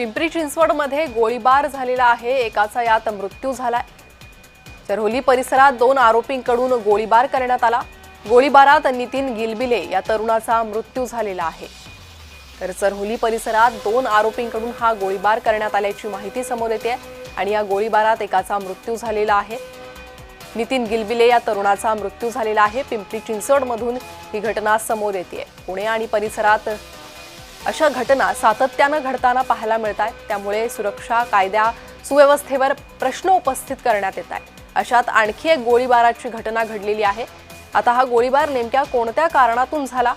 पिंपरी चिंचवडमध्ये गोळीबार झालेला आहे। एकाचा यात मृत्यू झालाय। चरहोली परिसरात 2 आरोपींकडून गोळीबार करण्यात आला। गोळीबारात नितीन गिलबिले या तरुणाचा मृत्यू झालेला आहे। तर चरहोली परिसरात 2 आरोपींकडून हा गोळीबार करण्यात आल्याची माहिती समोर येते आणि या गोळीबारात एकाचा मृत्यू झालेला आहे। नितीन गिलबिले या तरुणाचा मृत्यू झालेला आहे। पिंपरी चिंचवडमधून ही घटना समोर येते। पुणे आणि परिसरात अशा घटना सातत्याने घडताना पाहायला मिळतात। त्यामुळे सुरक्षा कायदा सुव्यवस्थेवर प्रश्न उपस्थित करण्यात येत आहे। अशात आणखी एक गोळीबाराची घटना घडलेली आहे। आता हा गोळीबार नेमक्या कोणत्या कारणातून झाला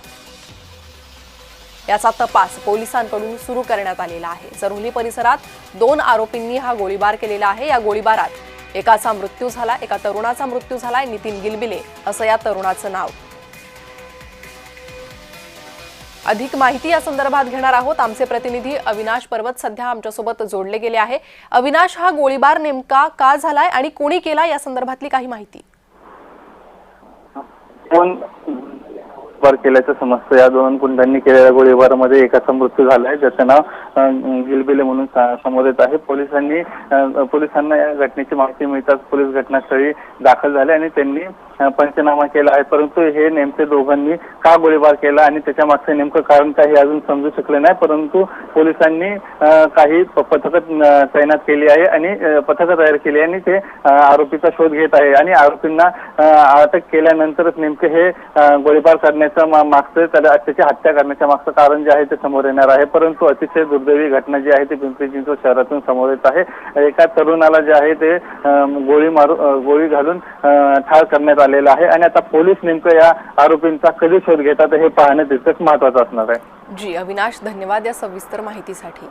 याचा तपास पोलिसांकडून सुरू करण्यात आलेला आहे। चरहोली परिसरात 2 आरोपींनी हा गोळीबार केलेला आहे। या गोळीबारात एकाचा मृत्यू झाला, एका तरुणाचा मृत्यू झालाय। नितीन गिलबिले असं या तरुणाचं नाव। अधिक माहिती या संदर्भात घेणार आहोत। आमचे प्रतिनिधी अविनाश पर्वत सध्या आमच्यासोबत जोडले गेले आहे। अविनाश, हा गोळीबार नेमका का झालाय आणि कोणी केला या संदर्भातली काही माहिती? कोण गोळीबार केल्याचं समजतं। या 2 गुंडांनी केलेल्या गोळीबारामध्ये एकाचा मृत्यू झालाय, ज्याचं नाव गिलबिले म्हणून समोर येत आहे। पोलिसांना या घटनेची माहिती मिळताच पोलीस घटनास्थळी दाखल झाले आणि त्यांनी पंचनामा केला आहे। परंतु हे नेमके दोघांनी का गोळीबार केला आणि त्याच्या मागचे नेमकं कारण काही अजून समजू शकले नाही। परंतु पोलिसांनी काही पथकं तैनात केली आहे आणि पथकं तयार केली आणि ते आरोपीचा शोध घेत आहे आणि आरोपींना अटक केल्यानंतरच नेमके हे गोळीबार करण्याचं मागचं त्याची हत्या करण्याच्या मागचं कारण जे आहे ते समोर येणार आहे। परंतु अतिशय दुर्दैवी घटना जी आहे ती पिंपरी चिंचवड शहरातून समोर येत आहे। एका तरुणाला जे आहे ते गोळी घालून ठार करण्यात आलेला आहे आणि आता पोलीस नेमकं या आरोपींचा कधी शोध घेतात हे पाहणं तितकंच महत्त्वाचं असणार आहे। जी अविनाश, धन्यवाद या सविस्तर माहितीसाठी।